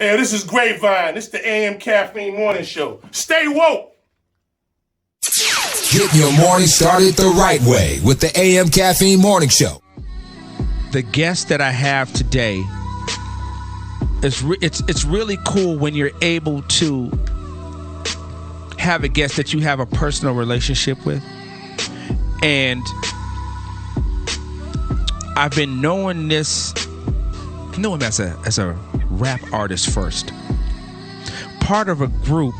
Hey, this is Grapevine. This is the AM Caffeine Morning Show. Stay woke. Get your morning started the right way with the AM Caffeine Morning Show. The guest that I have today, it's really cool when you're able to have a guest that you have a personal relationship with. And I've been knowing him as a rap artist first. Part of a group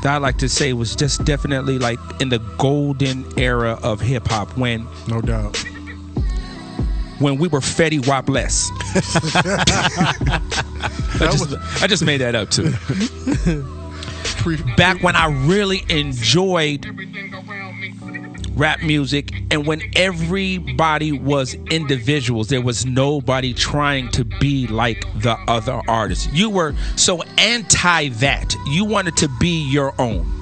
that I like to say was just definitely like in the golden era of hip hop when, no doubt, when we were Fetty Wap less. I just made that up too. Back when I really enjoyed rap music and when everybody was individuals, there was nobody trying to be like the other artists. You were so anti that. You wanted to be your own.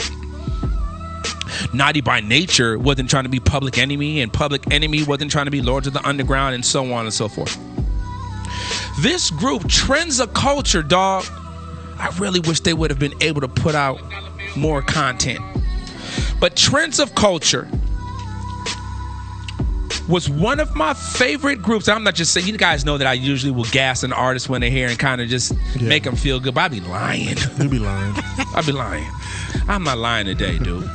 Naughty by Nature wasn't trying to be Public Enemy, and Public Enemy wasn't trying to be Lords of the Underground, and so on and so forth. This group, Trends of Culture, dog, I really wish they would have been able to put out more content. But Trends of Culture was one of my favorite groups. I'm not just saying, you guys know that I usually will gas an artist when they're here and kind of just make them feel good, but I be lying. You be lying. I be lying. I'm not lying today, dude.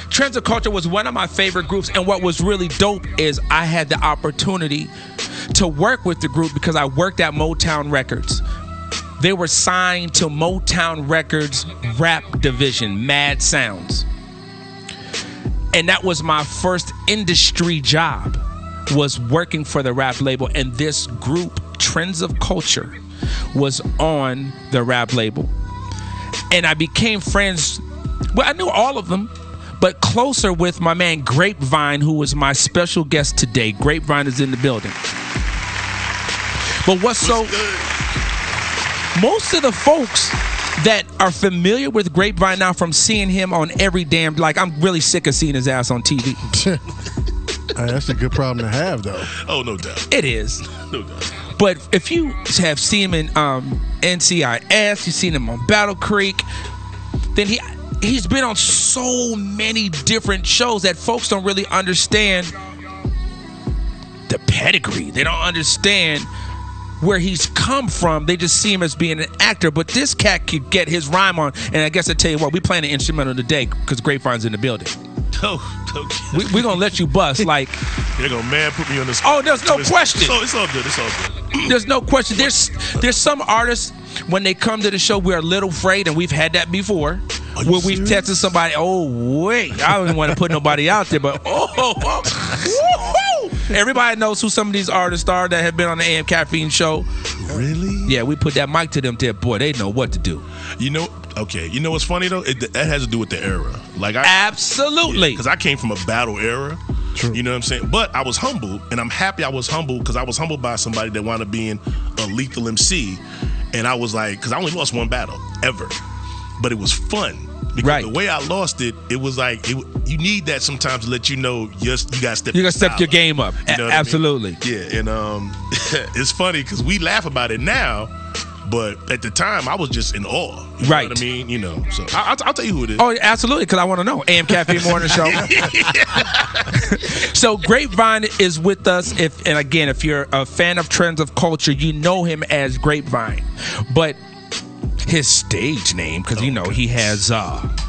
Trends of Culture was one of my favorite groups, and what was really dope is I had the opportunity to work with the group because I worked at Motown Records. They were signed to Motown Records rap division, Mad Sounds. And that was my first industry job, was working for the rap label. And this group, Trends of Culture, was on the rap label. And I became friends, well, I knew all of them, but closer with my man Grapevine, who was my special guest today. Grapevine is in the building. But most of the folks that are familiar with Grapevine now from seeing him on every damn, like, I'm really sick of seeing his ass on TV. That's a good problem to have, though. Oh, no doubt. It is. No doubt. But if you have seen him in NCIS, you've seen him on Battle Creek, then he's been on so many different shows that folks don't really understand the pedigree. They don't understand where he's come from. They just see him as being an actor. But this cat could get his rhyme on. And I guess I tell you what, we playing an instrumental today because Grapevine's in the building. Oh, okay. We're going to let you bust like... They're going to put me on the spot. Oh, there's no question. It's all good. It's all good. There's no question. There's some artists, when they come to the show, we're a little afraid, and we've had that before, where we've texted somebody, oh, wait, I don't even want to put nobody out there, but everybody knows who some of these artists are that have been on the AM Caffeine show. Really? Yeah, we put that mic to them there. Boy, they know what to do. You know, okay. You know what's funny, though? That has to do with the era. Absolutely. Because I came from a battle era. True. You know what I'm saying? But I was humble, and I'm happy I was humble because I was humbled by somebody that wound up being a lethal MC. And I was like, because I only lost one battle ever. But it was fun. Because the way I lost it, it was like, you need that sometimes to let you know you got to step your game up. You know Absolutely. I mean? Yeah, and it's funny because we laugh about it now, but at the time I was just in awe. You know what I mean? You know, so I'll tell you who it is. Oh, absolutely, because I want to know. AM Caffeine Morning Show. So Grapevine is with us. If you're a fan of Trends of Culture, you know him as Grapevine. But his stage name, because he has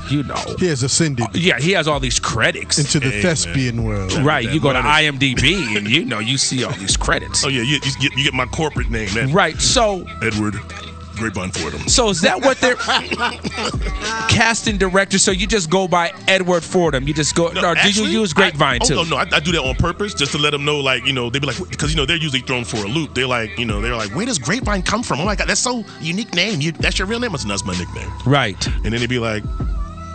he has ascended. Yeah, he has all these credits into the thespian world. Right, you go to IMDb and you see all these credits. Oh yeah, you get my corporate name. Right, so Edward Grapevine Fordham. So is that what they're casting director? So you just go by Edward Fordham. You just go, or do you use Grapevine too? No, I do that on purpose just to let them know, like, they be like, because they're usually thrown for a loop. They're like, they're like, where does Grapevine come from? Oh my God, that's so unique name. That's your real name? I said, no, that's my nickname. Right. And then they'd be like,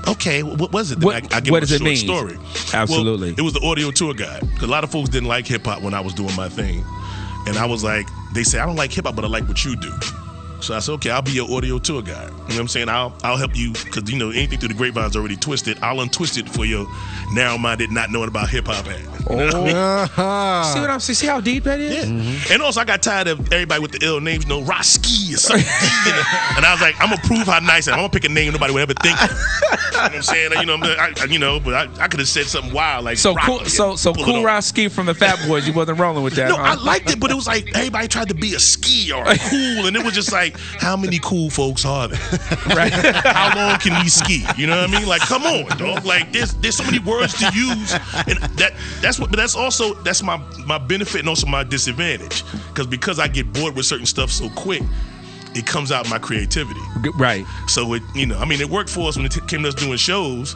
okay, what was it? What does it mean? Story. Absolutely. Well, it was the audio tour guide. Because a lot of folks didn't like hip hop when I was doing my thing, and I was like, they say I don't like hip hop, but I like what you do. So I said, okay, I'll be your audio tour guy. You know what I'm saying? I'll help you because anything through the grapevine's already twisted. I'll untwist it for your narrow-minded, not knowing about hip hop head. See what I'm saying? See how deep that is? Yeah. Mm-hmm. And also, I got tired of everybody with the ill names, Roski or something. And I was like, I'm gonna prove how nice I am. I'm gonna pick a name nobody would ever think of. You know what I'm saying? But I could have said something wild like so Rocky. Cool Roski from the Fat Boys. You wasn't rolling with that. No, huh? I liked it, but it was like everybody tried to be a ski or a cool, and it was just like, how many cool folks are there? Right? How long can we ski? You know what I mean? Like, come on, dog. Like, there's so many words to use, and that's my benefit and also my disadvantage, because I get bored with certain stuff so quick. It comes out in my creativity. Right. So it worked for us when it came to us doing shows,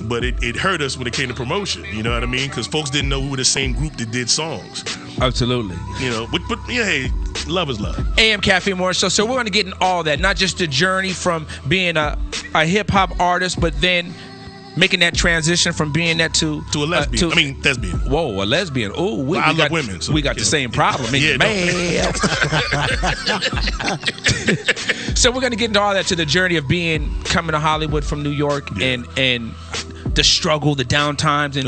but it hurt us when it came to promotion. You know what I mean? Because folks didn't know we were the same group that did songs. Absolutely. But hey, love is love. AM Caffeine Morning Show. So we're going to get in all that, not just the journey from being a hip hop artist, but then making that transition from being that to a lesbian. Lesbian. Whoa, a lesbian. Oh, I love women. So we got the same problem. Man. So we're gonna get into all that, to the journey of coming to Hollywood from New York, and the struggle, the downtimes, and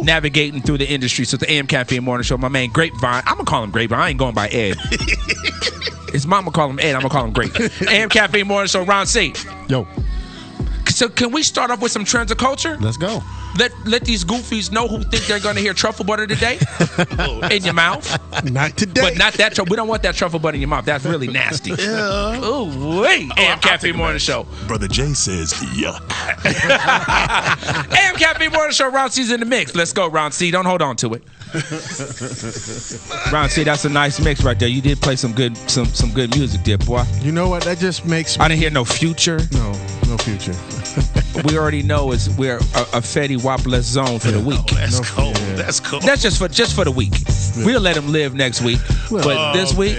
navigating through the industry. So it's the AM Caffeine Morning Show. My man Grapevine. I'm gonna call him Grapevine. I ain't going by Ed. His mama call him Ed. I'm gonna call him Grape. AM Caffeine Morning Show. Ron C. Yo. So can we start off with some trends of culture? Let's go. Let these goofies know who think they're going to hear truffle butter today in your mouth. Not today. But not that. We don't want that truffle butter in your mouth. That's really nasty. Yeah. Ooh, wait. AM Caffeine Morning Show. Brother Jay says, yuck. AM Caffeine Morning Show. Ron C's in the mix. Let's go, Ron C. Don't hold on to it. Ron C, that's a nice mix right there. You did play some good music there, boy. You know what? That just makes me... I didn't hear no Future. No Future. We already know we're a Fetty Wap-less zone for the week. Oh, that's cold. Yeah. That's cold. That's just for the week. Yeah. We'll let him live next week. But this week,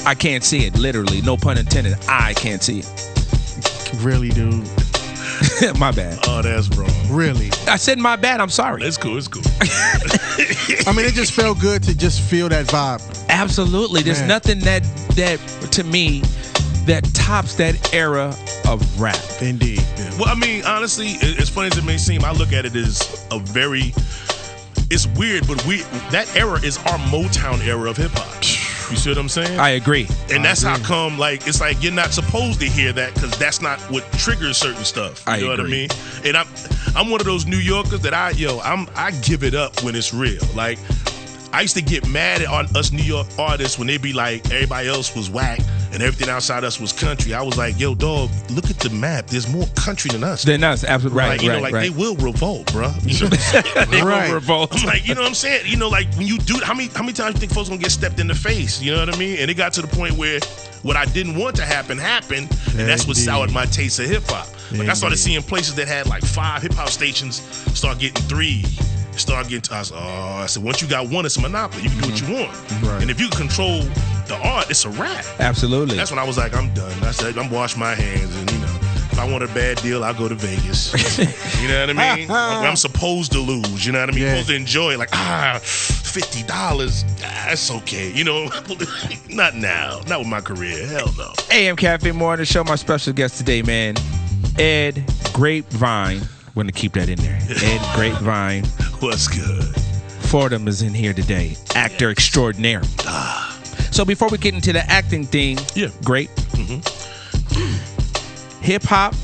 I can't see it. Literally, no pun intended. I can't see it. Really, dude? My bad. Oh, that's wrong. Really? I said my bad. I'm sorry. It's cool. I mean, it just felt good to just feel that vibe. Absolutely. There's nothing that to me that tops that era of rap. Indeed. Yeah. Well, I mean, honestly, as funny as it may seem, I look at it as it's weird, but that era is our Motown era of hip hop. You see what I'm saying? I agree. And that's how come, it's like you're not supposed to hear that, because that's not what triggers certain stuff. You know what I mean? And I'm one of those New Yorkers that I give it up when it's real. Like, I used to get mad at us New York artists when they be like, everybody else was whack and everything outside us was country. I was like, yo, dog, look at the map. There's more country than us. Absolutely. Right. They will revolt, bro. You know they will revolt. I'm like, you know what I'm saying? Like, when you do, how many times you think folks gonna get stepped in the face? You know what I mean? And it got to the point where what I didn't want to happen happened, and that's what soured my taste of hip hop. Like, I started seeing places that had like 5 hip hop stations start getting 3. I said, once you got one, it's a monopoly. You can do what you want. Right. And if you control the art, it's a wrap. Absolutely. That's when I was like, I'm done. I said, I'm wash my hands, and if I want a bad deal, I'll go to Vegas. You know what I mean? I'm supposed to lose. You know what I mean? Supposed to enjoy it. Like, $50. That's okay. Not now. Not with my career. Hell no. AM Caffeine Morning Show. My special guest today, man, Ed Grapevine. We're going to keep that in there. Ed Grapevine. What's good? Fordham is in here today. Actor extraordinaire. So before we get into the acting thing, great. Hip hop.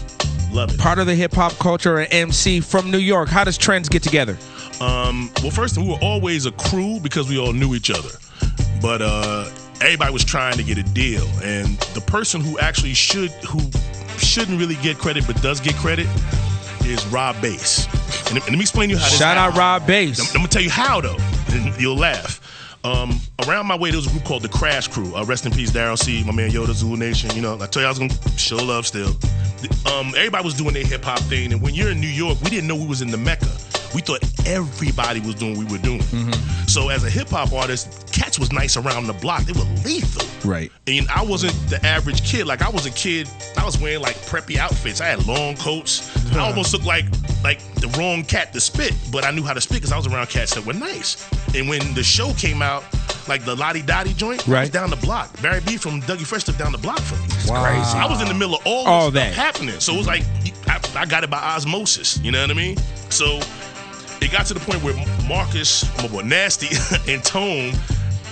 Love it. Part of the hip hop culture, an MC from New York. How does Trends get together? Well, first, we were always a crew because we all knew each other. But everybody was trying to get a deal. And the person who shouldn't really get credit but does get credit is Rob Bass. And let me explain to you how this Shout out Rob Bass. I'm going to tell you how, though, and you'll laugh. Around my way, there was a group called the Crash Crew. Rest in peace, Daryl C., my man Yoda, Zulu Nation. I told you I was going to show love still. Everybody was doing their hip-hop thing, and when you're in New York, we didn't know we was in the Mecca. We thought everybody was doing what we were doing. So as a hip-hop artist, cats was nice around the block. They were lethal. Right. And I wasn't the average kid. Like, I was a kid, I was wearing, like, preppy outfits. I had long coats. I almost looked like the wrong cat to spit, but I knew how to spit because I was around cats that were nice. And when the show came out, like the Lottie Dottie joint, Right. was down the block. Barry B from Dougie Fresh lived down the block from me. Crazy. I was in the middle of all this stuff happening. So it was like, I got it by osmosis. You know what I mean? So it got to the point where Marcus, my boy Nasty, and Tone,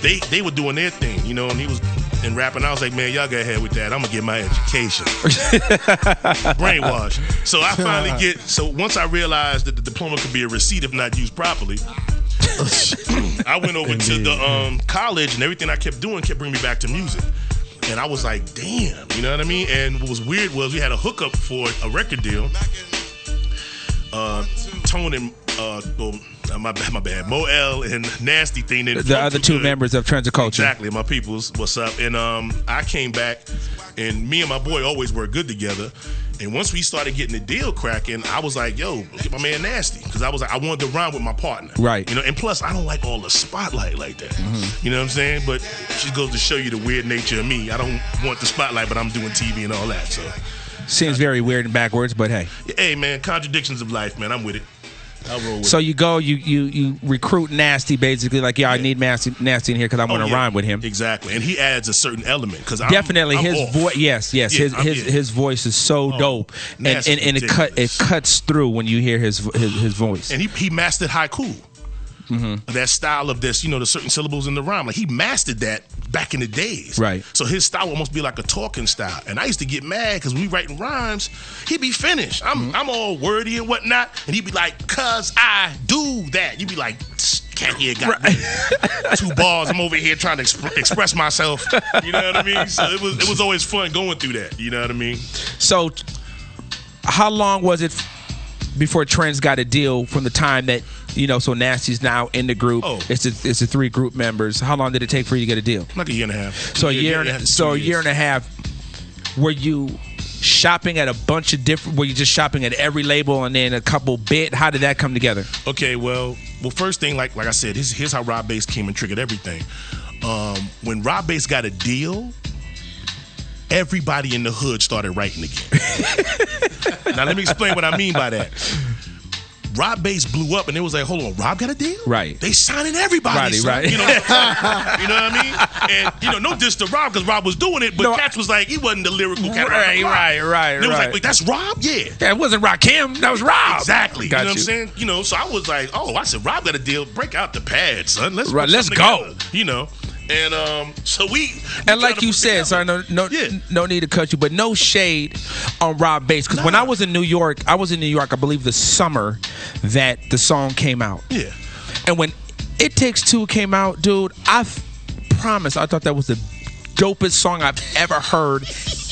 they were doing their thing, you know, and he was in rapping. I was like, man, y'all go ahead with that. I'm going to get my education. Brainwash. So I finally so once I realized that the diploma could be a receipt if not used properly, I went over to the college, and everything I kept doing kept bringing me back to music. And I was like, damn, you know what I mean? And what was weird was we had a hookup for a record deal. Tone and my bad, Mo-El and Nasty thing. The other two members of Trends of Culture. Exactly, my peoples. What's up? And I came back, and me and my boy always worked good together. And once we started getting the deal cracking, I was like, yo, get my man Nasty. Because I was like, I wanted to rhyme with my partner. Right. You know, and plus, I don't like all the spotlight like that. You know what I'm saying? But it just goes to show you the weird nature of me. I don't want the spotlight, but I'm doing TV and all that. So seems very weird and backwards, but hey. Hey, man, contradictions of life, man. I'm with it. I'll roll with so it. you go, you recruit Nasty, basically, like, I need Nasty in here because I want to rhyme with him. Exactly, and he adds a certain element because definitely his off. voice. Yes, his voice is so dope, and it cuts through when you hear his voice. And he mastered haiku. That style of this, you know, the certain syllables in the rhyme. Like, he mastered that back in the days. Right. So his style almost be like a talking style. And I used to get mad because when we writing rhymes, he'd be finished. I'm all wordy and whatnot. And he'd be like, cuz I do that. You'd be like, can't hear got 2 bars. I'm over here trying to express myself. You know what I mean? So it was always fun going through that. You know what I mean? So how long was it before Trends got a deal from the time that, you know, so Nasty's now in the group? It's the 3 group members. How long did it take for you to get a deal? Like a year and a half. So a year and a half. Were you shopping at a bunch of different? Were you just shopping at every label and then a couple bit? How did that come together? Okay, well, first thing, like I said, here's how Rob Bass came and triggered everything. When Rob Bass got a deal, everybody in the hood started writing again. Now let me explain what I mean by that. Rob Bass blew up, and it was like, hold on, Rob got a deal? Right. They signing everybody. Right. You know, you know what I mean? And, you know, no diss to Rob, because Rob was doing it, but Cats was like, he wasn't the lyrical cat. Right. And it was like, wait, that's Rob? Yeah. It wasn't Rakim, that was Rob. Exactly. Got you know what I'm saying? You know, so I was like, I said, Rob got a deal. Break out the pad, son. Let's go. Together, you know. And so we and like you said, sorry, no need to cut you, but no shade on Rob Bass, because when I was in New York, I believe the summer that the song came out. Yeah. And when It Takes Two came out, dude, I promise I thought that was the dopest song I've ever heard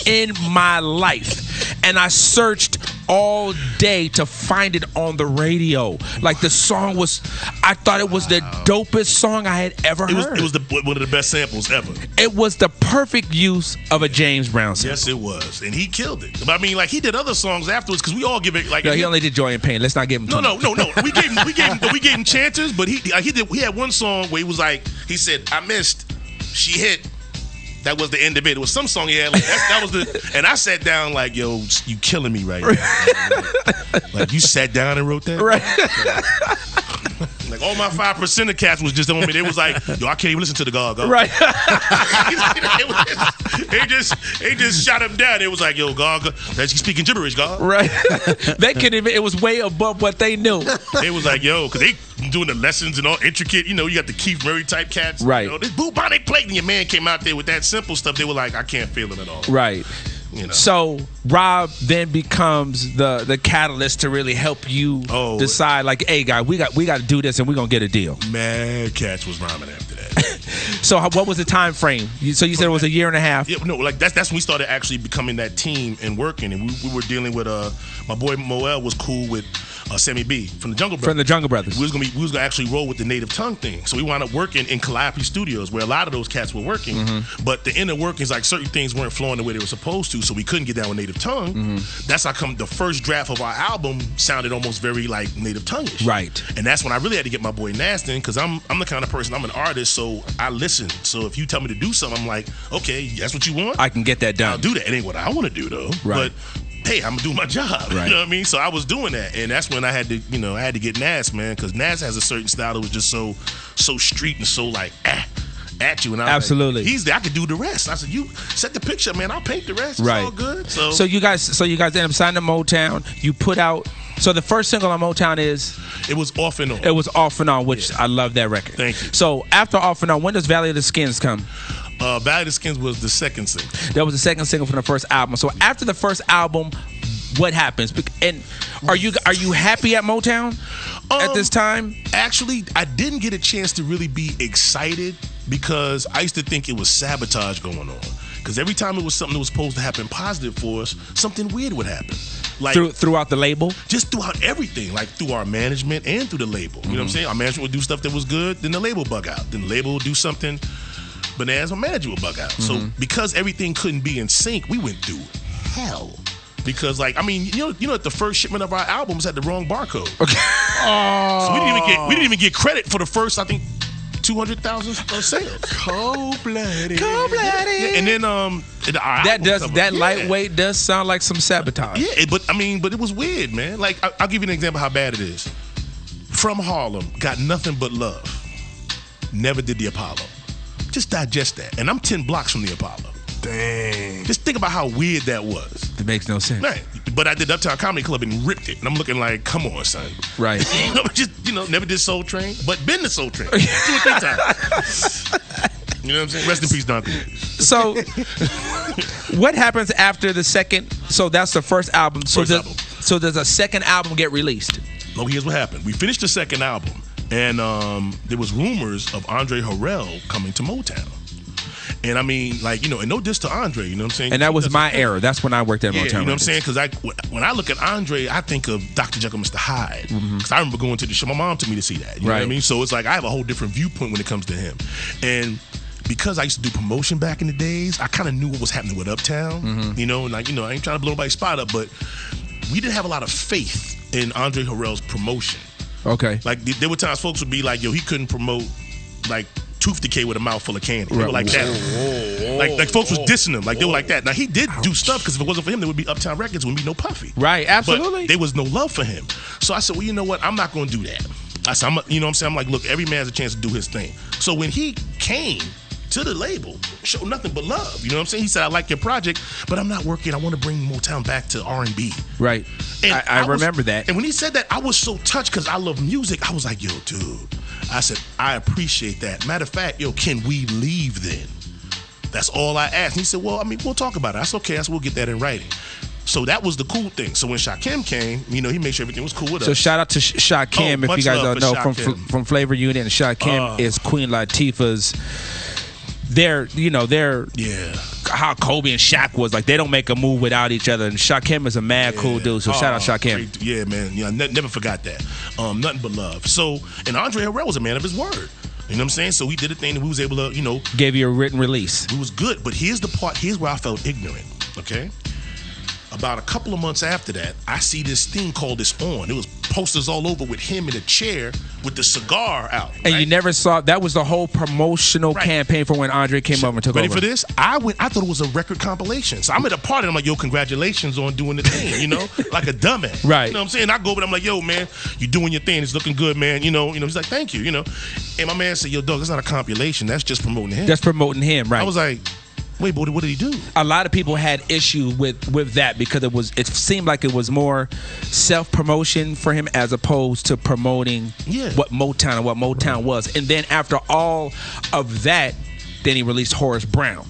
in my life. And I searched all day to find it on the radio. Like, the song was, I thought it was the dopest song I had ever heard. It was one of the best samples ever. It was the perfect use of a James Brown sample. Yes, it was. And he killed it. I mean, like, he did other songs afterwards, because we all give it, like... No, he only did Joy and Pain. Let's not give him No. We gave him chances, but he had one song where he was like, he said, I missed, she hit. That was the end of it. It was some song he had. Like, that was the. And I sat down like, yo, you killing me right now. Like, you sat down and wrote that? Right. Like, all my 5% of cats was just on me. They was like, yo, I can't even listen to the Gaga. Right. They just shot him down. It was like, yo, Gaga, she's speaking gibberish, Gaga. Right. They couldn't even. It was way above what they knew. They was like, yo, because they doing the lessons and all intricate. You know, you got the Keith Murray type cats. Right. You know, this bubonic plague, and your man came out there with that simple stuff. They were like, I can't feel it at all. Right. You know. So Rob then becomes the catalyst to really help you decide, like, hey, guy, we got to do this, and we're gonna get a deal. Mad Cats was rhyming after that. So what was the time frame? So you said it was a year and a half. Yeah, no, like that's when we started actually becoming that team and working, and we were dealing with my boy Mo-El was cool with Sammy B from the Jungle Brothers. From the Jungle Brothers. We was gonna actually roll with the Native Tongue thing. So we wound up working in Calliope Studios, where a lot of those cats were working. Mm-hmm. But the inner workings, like, certain things weren't flowing the way they were supposed to, so we couldn't get down with Native Tongue. Mm-hmm. That's how come the first draft of our album sounded almost very like Native Tongue-ish. Right. And that's when I really had to get my boy Nasty in, because I'm the kind of person, I'm an artist, so I listen. So if you tell me to do something, I'm like, okay, that's what you want? I can get that done. I'll do that. It ain't what I want to do, though. Right. But hey, I'm gonna do my job. Right. You know what I mean? So I was doing that, and that's when I had to get Nas, man, because Nas has a certain style that was just so street and so like at you. And I was Absolutely. like, he's there. I could do the rest. I said, you set the picture, man. I'll paint the rest. It's all good. So you guys end up signing to Motown. You put out. So the first single on Motown is. It was Off and On. It was Off and On, which I love that record. Thank you. So after Off and On, when does Valley of the Skins come? Valley of the Skins was the second single. That was the second single from the first album. So after the first album, what happens? And are you happy at Motown at this time? Actually, I didn't get a chance to really be excited because I used to think it was sabotage going on. Because every time it was something that was supposed to happen positive for us, something weird would happen. Like throughout the label? Just throughout everything, like through our management and through the label. You know what I'm saying? Our management would do stuff that was good, then the label would bug out. Then the label would do something bananas, my manager would bug out. So because everything couldn't be in sync, we went through hell. Because you know, the first shipment of our albums had the wrong barcode. Okay. So we didn't even get credit for the first, I think, 200,000 sales. Cold-blooded. Yeah, and then that lightweight does sound like some sabotage. Yeah, but it was weird, man. Like I'll give you an example of how bad it is. From Harlem, got nothing but love. Never did the Apollo. Just digest that. And I'm 10 blocks from the Apollo. Dang. Just think about how weird that was. It makes no sense. Right. But I did Uptown Comedy Club and ripped it. And I'm looking like, come on, son. Right. Never did Soul Train, but been to Soul Train 2 or 3 times. You know what I'm saying? Rest in peace, Duncan. So, what happens after the second? So that's the first album. So does a second album get released? No, here's what happened. We finished the second album, and there was rumors of Andre Harrell coming to Motown. And and no diss to Andre, you know what I'm saying? And that was my era. That's when I worked at Motown. You know what I'm saying? Because when I look at Andre, I think of Dr. Jekyll and Mr. Hyde. Because I remember going to the show. My mom took me to see that. You know what I mean? So it's like I have a whole different viewpoint when it comes to him. And because I used to do promotion back in the days, I kind of knew what was happening with Uptown. You know, and I ain't trying to blow nobody's spot up, but we didn't have a lot of faith in Andre Harrell's promotion. Okay. Like there were times folks would be like, yo, he couldn't promote like tooth decay with a mouthful of candy. They were like that. Like folks was dissing him. Like they were like that. Now he did do stuff because if it wasn't for him, there would be Uptown Records, there would be no Puffy. Right, absolutely. But there was no love for him. So I said, well, you know what? I'm not going to do that. I said, you know what I'm saying? I'm like, look, every man has a chance to do his thing. So when he came to the label, showed nothing but love. You know what I'm saying? He said, I like your project, but I'm not working. I want to bring Motown back to R&B. Right. And I remember that. And when he said that, I was so touched because I love music. I was like, yo, dude. I said, I appreciate that. Matter of fact, yo, can we leave then? That's all I asked. And he said, well, we'll talk about it. That's okay. We'll get that in writing. So that was the cool thing. So when Shakim came, he made sure everything was cool with us. So shout out to Shakim, if you guys don't know, from Flavor Unit. And Shakim is Queen Latifah's. They're how Kobe and Shaq was like. They don't make a move without each other. And Shakim is a mad cool dude. So shout out Shakim. Yeah, man. Yeah, never forgot that. Nothing but love. So and Andre Harrell was a man of his word. You know what I'm saying? So he did a thing that we was able to, gave you a written release. It was good. But here's the part. Here's where I felt ignorant. Okay. About a couple of months after that, I see this thing called It's On. It was posters all over with him in a chair with the cigar out. And you never saw, that was the whole promotional campaign for when Andre came over and took over. Ready for this? I thought it was a record compilation. So I'm at a party and I'm like, yo, congratulations on doing the thing, like a dumbass. Right. You know what I'm saying? I go over and I'm like, yo, man, you're doing your thing. It's looking good, man. He's like, thank you, And my man said, yo, dog, it's not a compilation. That's just promoting him. That's promoting him, right. I was like, wait, but what did he do? A lot of people had issue with that because it seemed like it was more self-promotion for him as opposed to promoting what Motown and what Motown was. And then after all of that, then he released Horace Brown.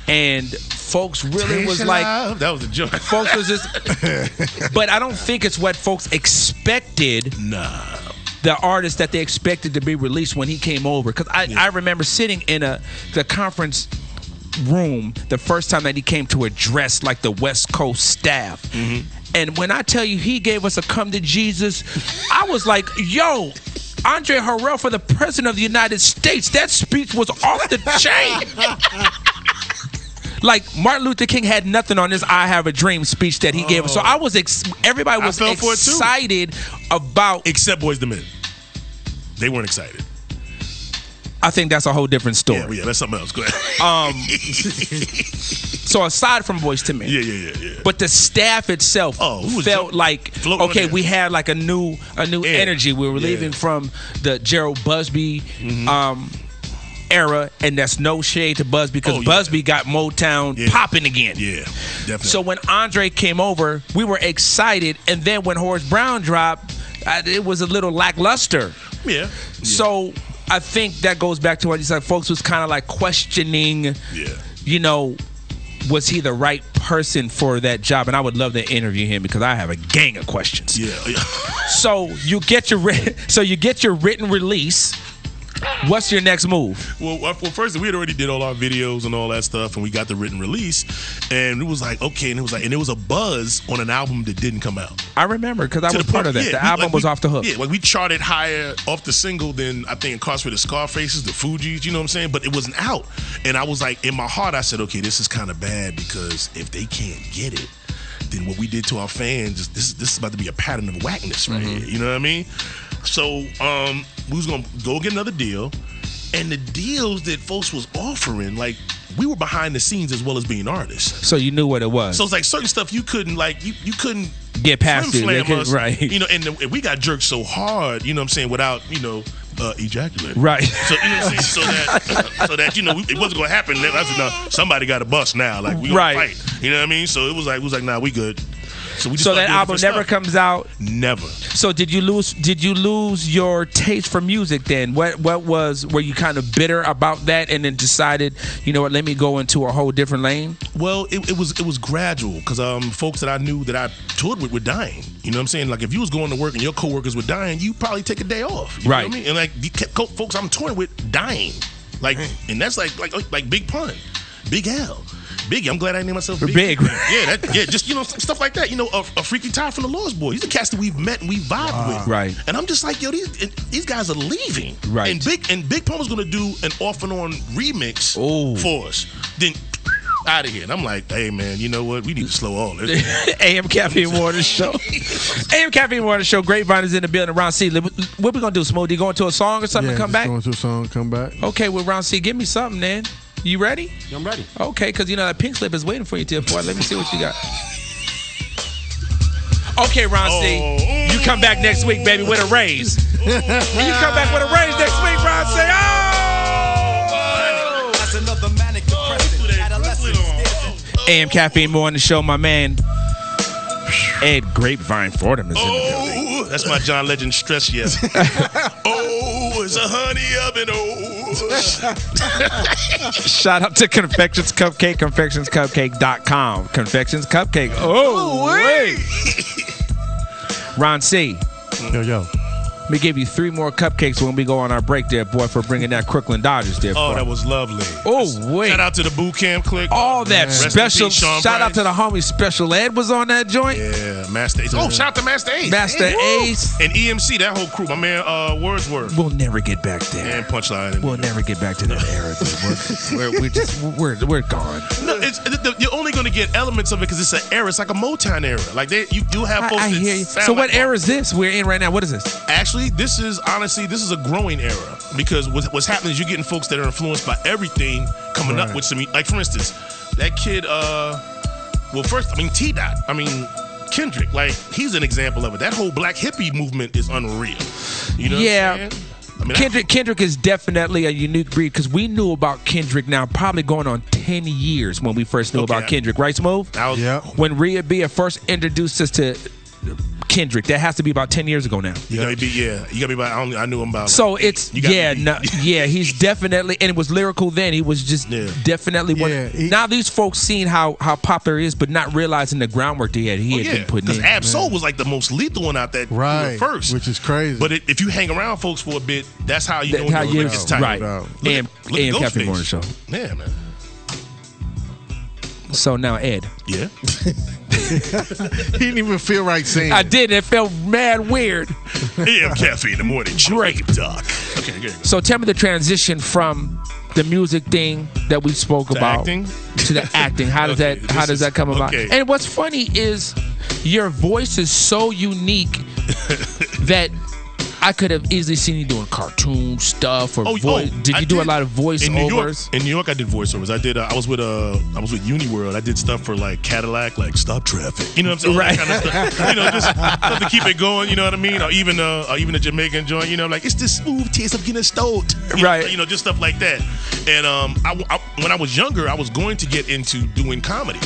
And folks really was like... That was a joke. Folks was just... But I don't think it's what folks expected. Nah. The artist that they expected to be released when he came over. Because I remember sitting in the conference room the first time that he came to address like the West Coast staff. And when I tell you he gave us a come to Jesus, I was like, yo, Andre Harrell for the President of the United States, that speech was off the chain. Like Martin Luther King had nothing on this I Have a Dream speech that he gave us. So I was everybody was excited about, except Boyz II Men. They weren't excited. I think that's a whole different story. Yeah, that's something else. Go ahead. So aside from Boyz II Men, yeah. But the staff itself felt like we had like a new energy. We were leaving from the Gerald Busby era, and that's no shade to Busby because Busby got Motown popping again. Yeah, definitely. So when Andre came over, we were excited, and then when Horace Brown dropped, it was a little lackluster. Yeah. So I think that goes back to what you said. Folks was kind of like questioning, you know, was he the right person for that job? And I would love to interview him because I have a gang of questions. Yeah. So you get your written release. What's your next move? Well, first we had already did all our videos and all that stuff, and we got the written release, and it was like okay, and it was a buzz on an album that didn't come out. I remember because I was part of that. The album was off the hook. Yeah, like we charted higher off the single than I think Incarcerated Scarfaces, the Fugees, you know what I'm saying? But it wasn't out, and I was like, in my heart, I said, okay, this is kind of bad because if they can't get it, then what we did to our fans, this is about to be a pattern of whackness right here. You know what I mean? So we was gonna go get another deal, and the deals that folks was offering, like we were behind the scenes as well as being artists. So you knew what it was. So it's like certain stuff you couldn't you couldn't get past it, us, right? You know, and we got jerked so hard, you know what I'm saying, without ejaculating. Right. So you know what I'm saying, so that you know it wasn't gonna happen. Somebody got a bust now, like we gonna fight. You know what I mean? So it was like nah, we good. So that album never comes out. Never. So did you lose your taste for music then? Were you kind of bitter about that and then decided, you know what, let me go into a whole different lane? Well, it was gradual because folks that I knew that I toured with were dying. You know what I'm saying? Like if you was going to work and your coworkers were dying, you probably take a day off. You know what I mean? And like the folks I'm touring with dying, like, and that's like Big Pun, Big L. Biggie, I'm glad I named myself Big. Just stuff like that. You know, a Freaky Ty from the Lost Boys. These are cats that we've met and we vibed with. Right. And I'm just like, yo, these guys are leaving. Right. And Big Pun was gonna do an off and on remix for us. Then out of here. And I'm like, hey man, you know what? We need to slow all this. AM Caffeine Morning Show. AM Caffeine Morning Show. Grapevine is in the building. Ron C. What we gonna do, Smoothie? Go into a song or something and come back? Going to a song, come back. Okay, well, Ron C, give me something then. You ready? I'm ready. Okay, because you know that pink slip is waiting for you, Tip Boy. Let me see what you got. Okay, Ron C. You come back next week, baby, with a raise. When you come back with a raise next week, Ron C. Oh! That's another manic depressant. Adolescent. AM Caffeine Morning Show, my man Ed Grapevine Fordham is in the building. That's my John Legend stress yes. It's a honey oven. Shout out to Confections Cupcake, confectionscupcake.com. Confections Cupcake. Oh, wait. Ron C. Yo. Let me give you 3 more cupcakes when we go on our break there, boy, for bringing that Crooklyn Dodgers there. Oh, boy. that was lovely. Oh, wait. Shout out to the boot camp clique. All that special. Peace, Sean shout out Price. to the homie Special Ed was on that joint. Yeah, Master Ace. Oh, shout out to Master Ace. Master Ace. And EMC, that whole crew. My man Wordsworth. We'll never get back there. And Punchline. We'll never get back to that era, dude. We're gone. No, you're only going to get elements of it because it's an era. It's like a Motown era. Like you do have folks. I hear you. So what era is this we're in right now? What is this? Actually, this is a growing era because what's happening is you're getting folks that are influenced by everything coming up with some, like for instance, that kid, T-Dot, Kendrick, like he's an example of it. That whole black hippie movement is unreal. You know what I'm saying? Kendrick is definitely a unique breed because we knew about Kendrick now probably going on 10 years when we first knew about Kendrick, right, Smooth? When Rhea Bea first introduced us to Kendrick, that has to be about 10 years ago now. You gotta be about. I knew him about. So it's he's definitely, and it was lyrical then. He was just definitely one. Now these folks seeing how popular he is, but not realizing the groundwork he had been putting in. Because Ab-Soul was like the most lethal one out there first, which is crazy. But if you hang around folks for a bit, that's how you know your lick is tight. Right. AM Caffeine Morning Show. Yeah, man. So now Ed. Yeah. He didn't even feel right saying I did. It felt mad weird. AM Caffeine in the morning. Great. Doc. Okay, good. So tell me the transition from the music thing that we spoke about acting? to the acting. How does that come about? And what's funny is your voice is so unique that I could have easily seen you doing cartoon stuff or voice. Did you do a lot of voiceovers? In New York, I did voiceovers. I was with Uniworld. I did stuff for like Cadillac, like stop traffic. You know what I'm saying? Right. All that kind of stuff. You know, just stuff to keep it going. You know what I mean? Or even a Jamaican joint. You know, like it's the smooth taste of getting stoked. Right. You know, just stuff like that. And when I was younger, I was going to get into doing comedy.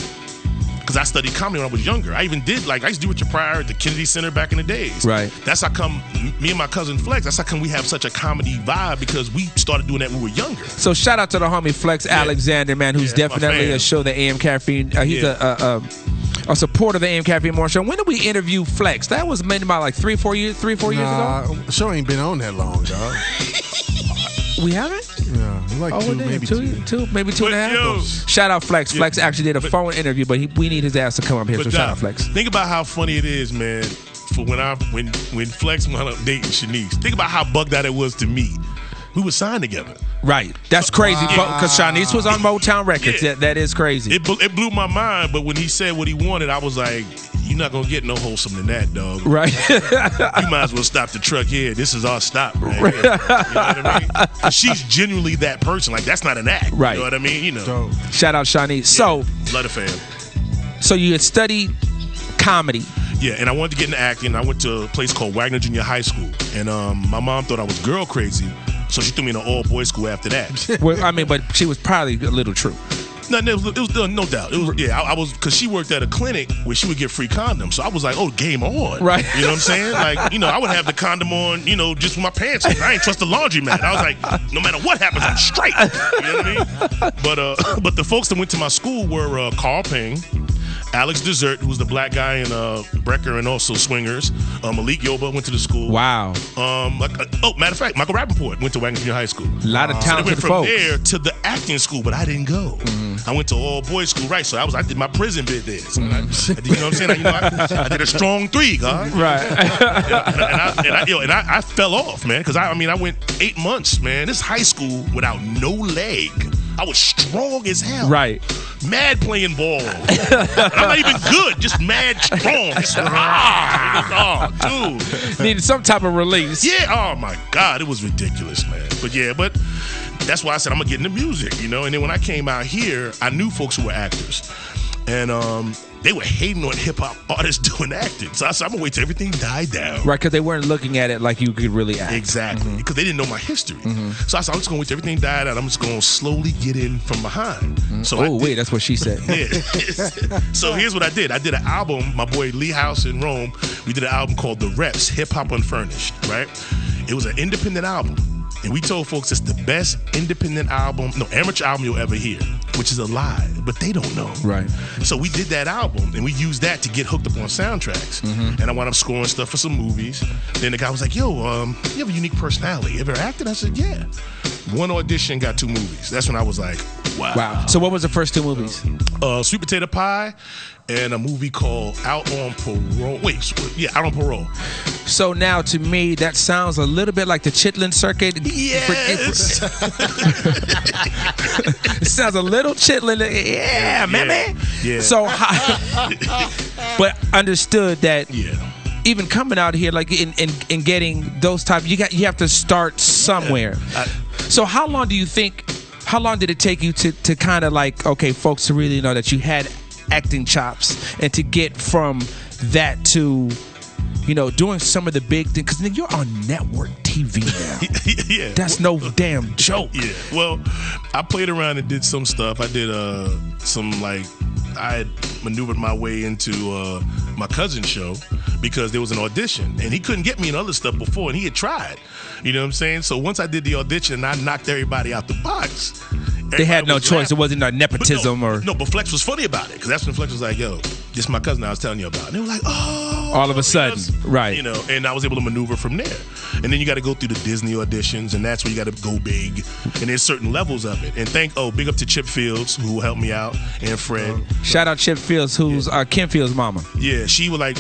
Because I studied comedy when I was younger. I even did, I used to do Richard Pryor at the Kennedy Center back in the days. Right. That's how come, me and my cousin Flex, that's how come we have such a comedy vibe, because we started doing that when we were younger. So shout out to the homie Flex Alexander, man, who's definitely a show, the AM Caffeine. He's a supporter of the AM Caffeine Morning Show. When did we interview Flex? That was maybe about like 3-4 years ago? The show ain't been on that long, dog. We haven't? Yeah, like maybe two and a half. Yo. Shout out Flex. Flex actually did a phone interview, but we need his ass to come up here. So shout out Flex. Think about how funny it is, man. For when Flex wound up dating Shanice, think about how bugged out it was to me. We were signed together. Right. That's crazy. Because Shanice was on Motown Records. Yeah. That is crazy. It blew my mind. But when he said what he wanted, I was like, you're not gonna get no wholesome than that, dog. Right. You might as well stop the truck here. This is our stop, right here. You know what I mean? 'Cause she's genuinely that person. Like, that's not an act. Right. You know what I mean? You know. Shout out Shanice. So, love the fam. So you had studied comedy. Yeah, and I wanted to get into acting. I went to a place called Wagner Junior High School, and my mom thought I was girl crazy, so she threw me in an all-boys school after that. Well, I mean, but she was probably a little true. No, it was no doubt. It was, I was, because she worked at a clinic where she would get free condoms. So I was like, oh, game on. Right. You know what I'm saying? Like, you know, I would have the condom on, you know, just with my pants on. I ain't trust the laundromat. I was like, no matter what happens, I'm straight. You know what I mean? But the folks that went to my school were Carl Ping, Alex Dessert, who was the black guy in Brecker and also Swingers. Malik Yoba went to the school. Wow. Matter of fact, Michael Rappaport went to Wagner Junior High School. A lot of talented so they went from folks. there to the acting school, but I didn't go. I went to all boys school, right? So I did my prison bit there. So I did, you know what I'm saying? I did a strong 3, God. Right. and I fell off, man, because I went 8 months, man. This high school without no leg. I was strong as hell. Right. Mad playing ball. I'm not even good, just mad strong. Dude. Needed some type of release. Yeah, oh my God, it was ridiculous, man. But that's why I said I'm gonna get into music, you know. And then when I came out here, I knew folks who were actors, and they were hating on hip hop artists doing acting. So I said I'm gonna wait till everything died down. Right, because they weren't looking at it like you could really act. Exactly, because they didn't know my history. So I said I'm just gonna wait till everything died out. I'm just gonna slowly get in from behind. So wait, that's what she said. Yeah. So here's what I did. I did an album. My boy Lee House in Rome. We did an album called The Reps, Hip Hop Unfurnished. Right. It was an independent album. And we told folks it's the best independent amateur album you'll ever hear, which is a lie, but they don't know. Right. So we did that album, and we used that to get hooked up on soundtracks. And I wound up scoring stuff for some movies. Then the guy was like, yo, you have a unique personality. You ever acted? I said, yeah. One audition, got 2 movies. That's when I was like, wow. So what was the first 2 movies? Sweet Potato Pie and a movie called Out on Parole. Out on Parole. So now, to me, that sounds a little bit like the Chitlin Circuit. Yes. It sounds a little Chitlin. Yeah, man. Yeah. So, but understood that. Yeah. Even coming out here, like in getting those type, you have to start somewhere. So how long did it take you to kind of like, okay, folks to really know that you had acting chops, and to get from that to, you know, doing some of the big things, because you're on network TV now. Yeah. That's no damn joke. Yeah. Well, I played around and did some stuff. I did I had maneuvered my way into my cousin's show because there was an audition, and he couldn't get me in other stuff before, and he had tried. You know what I'm saying? So once I did the audition and I knocked everybody out the box, they had no choice. Laughing. It wasn't a nepotism but Flex was funny about it, because that's when Flex was like, yo, this is my cousin I was telling you about. And they were like, oh. All of a sudden, right. You know, and I was able to maneuver from there. And then you got to go through the Disney auditions, and that's where you got to go big. And there's certain levels of it. And big up to Chip Fields, who helped me out, and Fred. Shout out Chip Fields, who's Kim Fields' mama. Yeah, she was like,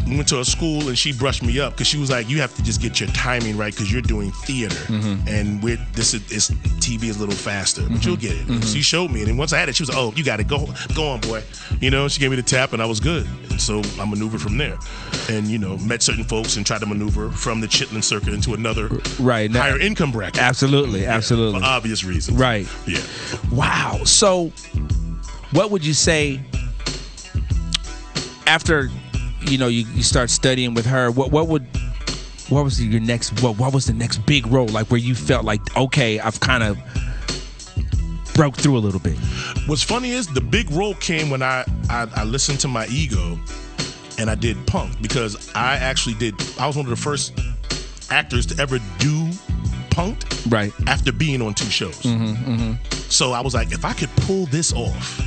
we went to a school and she brushed me up because she was like, you have to just get your timing right because you're doing theater and TV is a little faster, but you'll get it. She showed me, and then once I had it, she was like, oh, you got it. Go on, boy. You know, she gave me the tap and I was good. And so I maneuvered from there, and you know, met certain folks and tried to maneuver from the Chitlin circuit into another higher income bracket. Absolutely. For obvious reasons. Right. Yeah. Wow. So, what would you say after, you know, you start studying with her? What was your next? What was the next big role? Like where you felt like, okay, I've kind of broke through a little bit. What's funny is the big role came when I listened to my ego, and I did punk because I was one of the first actors to ever do punked right after being on 2 shows. So I was like, if I could pull this off,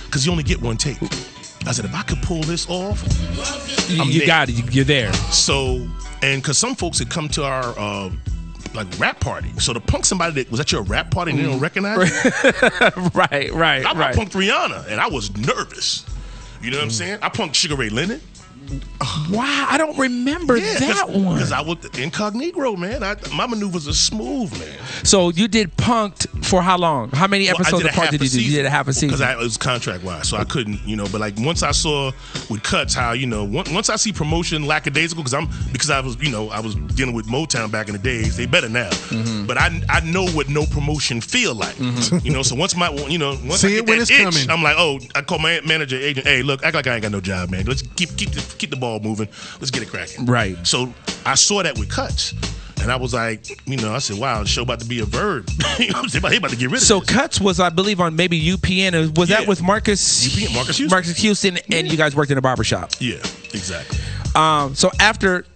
because you only get 1 take. I said, if I could pull this off, you got it. You're there. So, and because some folks had come to our like rap party, so to punk somebody that was at your rap party and they don't recognize you. right. I punked Rihanna and I was nervous. You know what I'm saying? I punked Sugar Ray Leonard. Wow, I don't remember that one. Because I was incognito, man. My maneuvers are smooth, man. So you did punked for how long? How many episodes of Punk'd did you do? You did a half a season. Because it was contract wise, so I couldn't, you know. But like once I saw with Cuts how, you know, once I see promotion lackadaisical, because I was dealing with Motown back in the days. They better now, but I know what no promotion feel like, you know. So once I get that itch, I'm like, oh, I call my manager, agent, hey, look, act like I ain't got no job, man. Let's keep the ball moving. Let's get it cracking. Right. So I saw that with Cuts. And I was like, you know, I said, wow, the show about to be a verb. You know what I'm saying? They about to get rid of So this. Cuts was, I believe, on maybe UPN. Was that with Marcus Houston, and you guys worked in a barbershop? Yeah, exactly. So after,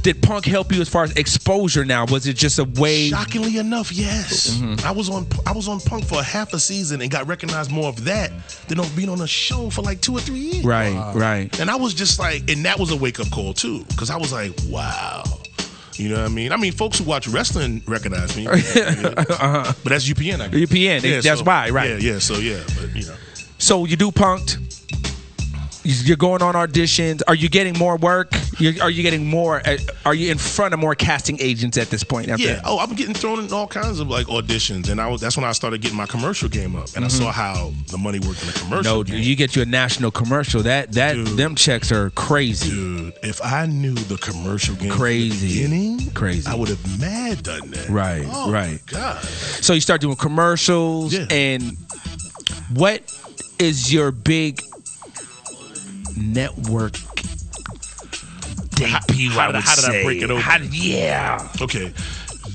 did punk help you as far as exposure now? Was it just a way? Shockingly enough, yes. I was on punk for a half a season and got recognized more of that than on being on a show for like 2 or 3 years. Right. And I was just like, and that was a wake-up call too, because I was like, wow. You know what I mean? I mean, folks who watch wrestling recognize me. But that's UPN, I guess. UPN, that's why, right? Yeah, so yeah, but you know. So you do punked. You're going on auditions. Are you getting more work? Are you getting more? Are you in front of more casting agents at this point? Yeah. Oh, I'm getting thrown in all kinds of like auditions, and that's when I started getting my commercial game up, and I saw how the money worked in the commercial. game. You get you a national commercial. Dude, them checks are crazy. Dude, if I knew the commercial game from the beginning, I would have mad done that. Right. Oh, my God. So you start doing commercials, and what is your big network debut? How did I break it open? Okay.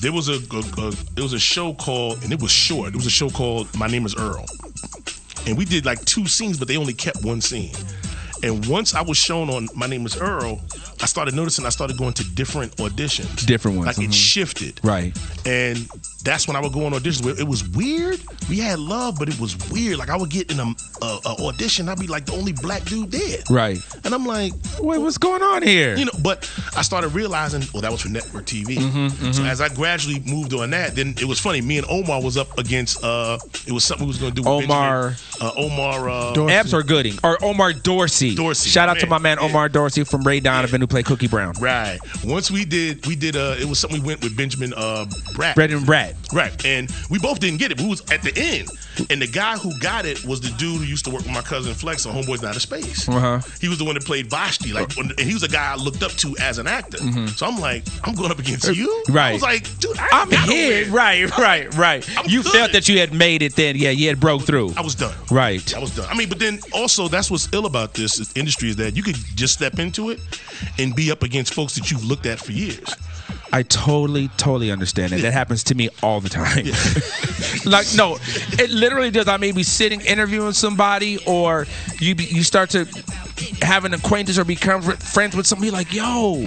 There was a show called, and it was short. It was a show called My Name Is Earl, and we did like 2 scenes, but they only kept 1 scene. And once I was shown on My Name Is Earl, I started noticing I started going to different auditions. Different ones. Like it shifted. Right. And that's when I would go on auditions where it was weird. We had love, but it was weird. Like I would get in a audition, I'd be like the only black dude there. Right. And I'm like, wait, what's going on here? You know, but I started realizing, that was for network TV. So as I gradually moved on that, then it was funny. Me and Omar was up against, it was something we was going to do with Omar Epps or Gooding? Or Omar Dorsey. Shout out to my man Omar Dorsey from Ray Donovan who played Cookie Brown. Right. Once we did it was something we went with Benjamin Bratt. Brad. Right. And we both didn't get it, but we was at the end. And the guy who got it was the dude who used to work with my cousin Flex on Homeboys in Outer Space. He was the one that played Vashti, and he was a guy I looked up to as an actor. So I'm like, I'm going up against you? Right. I was like, dude, I'm here. Right. You felt that you had made it then. Yeah, you had broke through. I was done. Right. I was done. I mean, but then also that's what's ill about this industry is that you could just step into it and be up against folks that you've looked at for years. I totally understand it. That happens to me all the time. Like, no, it literally does. I may be sitting interviewing somebody, or you start to have an acquaintance or become friends with somebody like, yo,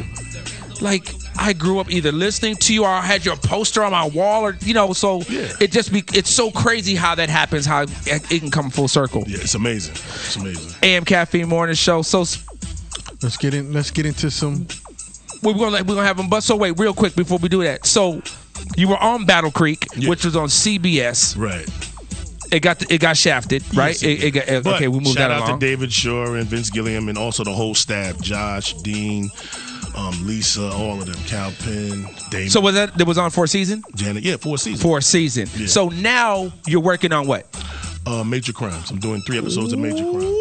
like I grew up either listening to you or I had your poster on my wall, or so it's so crazy how that happens, how it can come full circle. Yeah, it's amazing. AM Caffeine Morning Show. So let's get into some. We're gonna have them. But so wait, real quick before we do that. So you were on Battle Creek, which was on CBS, right? It got shafted, right? But Okay, we moved that shout out along. to David Shore and Vince Gilliam and also the whole staff, Josh, Dean, Lisa, all of them, Cal Penn, Damon. So that was on 4 seasons? Janet, 4 seasons. 4 seasons. Yeah. So now you're working on what? Major Crimes. I'm doing 3 episodes of Major Crimes.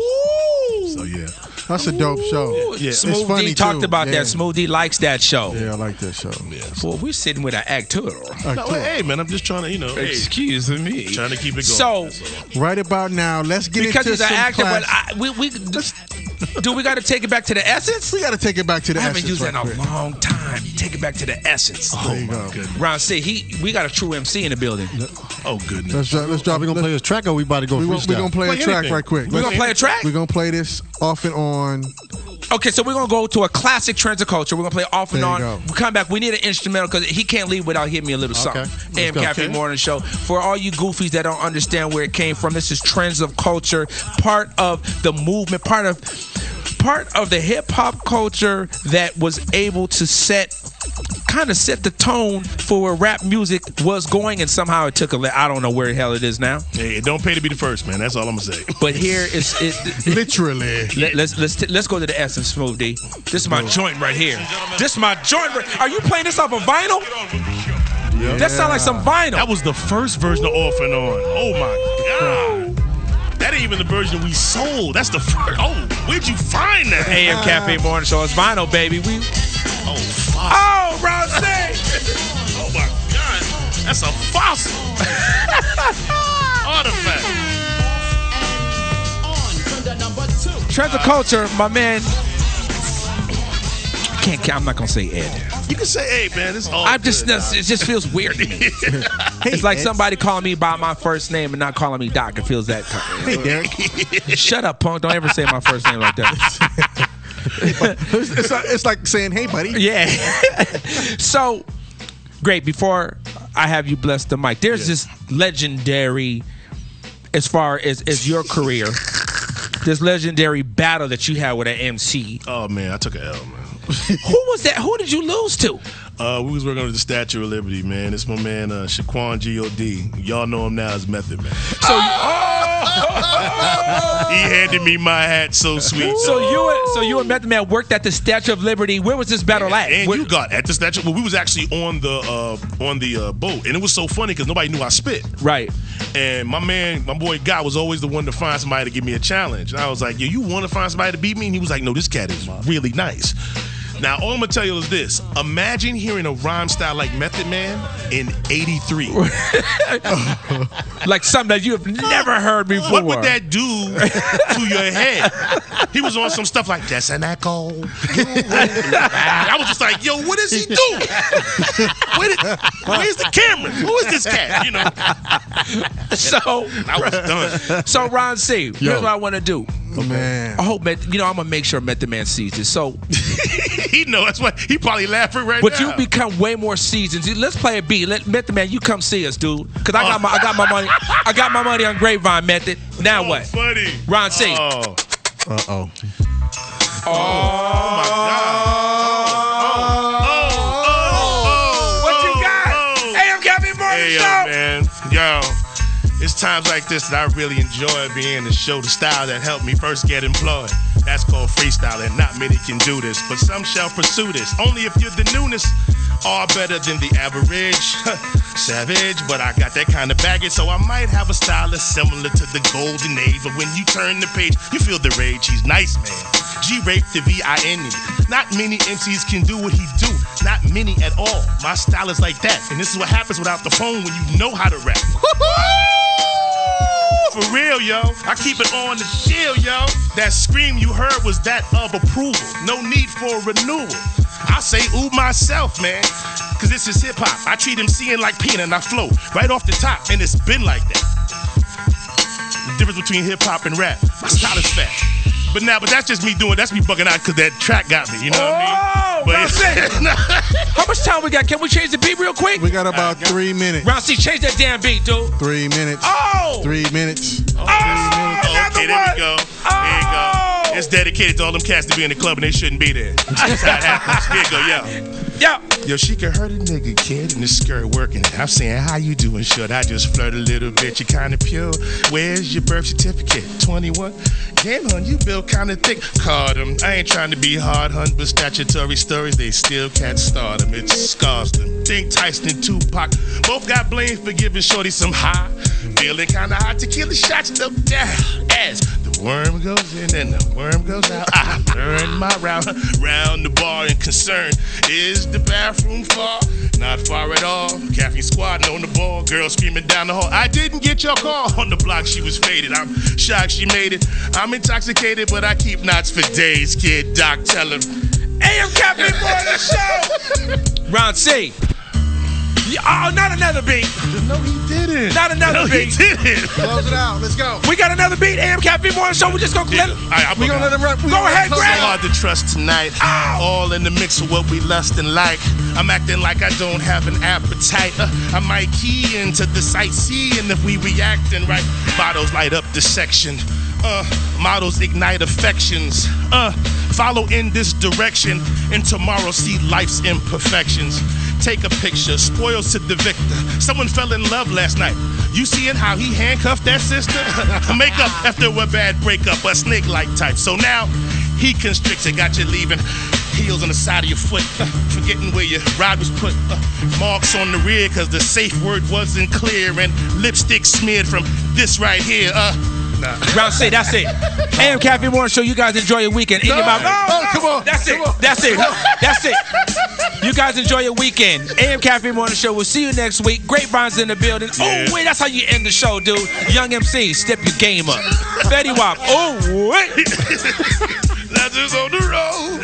So yeah. That's a dope show. Yeah. Smooth It's funny D talked too. about Yeah. that. Smooth D likes that show. Yeah, I like that show. Well, we're sitting with an actor. No, hey man, I'm just trying to, Excuse me. trying to keep it going. So, Right about now, let's get because into he's an some actor, but class. we got to take it back to the essence? We got to take it back to the I haven't essence used that right in a quick. long time. Take it back to the essence. oh my goodness. Ron C, we got a true MC in the building. Oh goodness. Let's drop. We gonna play this track or we about to go We're freestyle? gonna play a Play track anything. right quick. We're going to play a track? We're gonna play this off and on. Okay, so we're going to go to a classic Trends of Culture. We're going to play off and There on. you go. We come back. We need an instrumental because he can't leave without hitting me a little something. AM go. Caffeine Morning Show. For all you goofies that don't understand where it came from, this is Trends of Culture, part of the movement, part of the hip-hop culture that was able to set the tone for where rap music was going, and somehow it took I don't know where the hell it is now. Hey, it don't pay to be the first, man. That's all I'm gonna say. But here is it. Literally. Let's go to the essence, Smooth D. This is my joint right here. This is my joint. Are you playing this off of vinyl? Yeah. That sounds like some vinyl. That was the first version of Off and On. Oh my God. That ain't even the version we sold. That's the first. Oh, where'd you find that? AM Caffeine Morning Show. It's vinyl, baby. Oh, fuck. Oh, Ron C. Oh my God. That's a fossil. Artifact. Trends of Culture, my man. I'm not gonna say Ed. You can say, hey man, it's all I'm just. good, It just feels weird to me. It's like somebody calling me by my first name and not calling me Doc. It feels that kind. Hey, Derek. Shut up, punk! Don't ever say my first name like that. It's like saying, "Hey, buddy." Yeah. So, great. Before I have you bless the mic, there's this legendary, as far as your career, this legendary battle that you had with an MC. Oh man, I took an L, man. Who was that? Who did you lose to? We was working with the Statue of Liberty, man. It's my man Shaquan G.O.D. Y'all know him now as Method Man. So, He handed me my hat so sweet. so you and Method Man worked at the Statue of Liberty. Where was this battle at? And you got at the statue. Well, we was actually on the boat, and it was so funny because nobody knew I spit. Right. And my boy Guy was always the one to find somebody to give me a challenge. And I was like, yo, you want to find somebody to beat me? And he was like, no, this cat is really nice. Now, all I'm going to tell you is this. Imagine hearing a rhyme style like Method Man in 83. Like something that you have never heard before. What would that do to your head? He was on some stuff like, that's an echo. I was just like, yo, what is he doing? Where's the camera? Who is this cat? You know? So I was done. So Ron C, here's what I want to do. Man. I hope I'm gonna make sure Method Man sees this. So He know that's why he probably laughing right but now. you become way more seasoned. Let's play a beat. Let Method Man, you come see us, dude. Cause I got my money. I got my money on Grapevine, Method. Now what? Funny. Ron C. Oh. Uh-oh. Oh my God. What you got? AM Caffeine Morning Hey, Show. man. Yo. It's times like this that I really enjoy being to show the style that helped me first get employed. That's called freestyle, and not many can do this, but some shall pursue this. Only if you're the newness, all better than the average. Savage, but I got that kind of baggage, so I might have a style that's similar to the golden age. But when you turn the page, you feel the rage. He's nice, man. G-Rape the V-I-N-E. Not many MCs can do what he do. Not many at all. My style is like that, and this is what happens without the phone when you know how to rap. For real, yo. I keep it on the chill, yo. That scream you heard was that of approval. No need for renewal. I say ooh myself, man. Cause this is hip hop. I treat him seeing like peanut and I flow right off the top. And it's been like that. The difference between hip hop and rap. My style is fat. But that's just me doing, that's me bugging out because that track got me, you know what I mean? Ron C. How much time we got? Can we change the beat real quick? We got about 3 minutes. Ron C, change that damn beat, dude. 3 minutes. Oh! 3 minutes. Oh! Okay, there we go. There you go. It's dedicated to all them cats to be in the club and they shouldn't be there. That's how it happens. Here you go, yo. Yo, she can hurt a nigga, kid, in the skirt working. I'm saying, how you doing, short? I just flirt a little bit, you kinda pure. Where's your birth certificate? 21? Damn, hun, you built kinda thick. Called them. I ain't trying to be hard, hun, but statutory stories, they still can't start them. It scars them. Think Tyson and Tupac both got blamed for giving shorty some high. Feeling kinda hot, tequila shots though down. As the worm goes in and the worm goes out, I turn my round the bar and concern. Is the bathroom far? Not far at all. Caffeine squatting on the ball, girl screaming down the hall. I didn't get your call. On the block she was faded. I'm shocked she made it. I'm intoxicated, but I keep knots for days, kid. Doc, tell him. AM Caffeine Morning Show. Round C. Oh, not another beat. No, he didn't. Not another beat. He didn't. Close it out. Let's go. We got another beat. AM Caffeine Morning Show. We just gonna let him. We gonna let him run. Go ahead, So Greg. hard to trust tonight. All in the mix of what we lust and like. I'm acting like I don't have an appetite. I might key into the sightseeing if we reacting right. Bottles light up the section. Models ignite affections. Follow in this direction, and tomorrow see life's imperfections. Take a picture, spoils to the victor. Someone fell in love last night. You seeing how he handcuffed that sister? Make up after a bad breakup, a snake-like type. So now he constricted, got you leaving. Heels on the side of your foot, forgetting where your rod was put. Marks on the rear cause the safe word wasn't clear, and lipstick smeared from this right here. Round C, that's it. AM Caffeine Morning Show. You guys enjoy your weekend. Come on. That's it. That's it. That's it. You guys enjoy your weekend. AM Caffeine Morning Show. We'll see you next week. Grapevine's in the building. Yeah. Oh, wait. That's how you end the show, dude. Young MC, step your game up. Fetty Wap. Oh, wait. That's just on the road.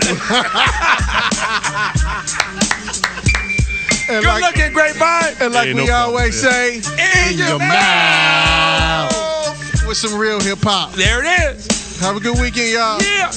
Good looking, Grapevine. And like Ain't we no always problem, say, In your mouth. with some real hip hop. There it is. Have a good weekend, y'all. Yeah.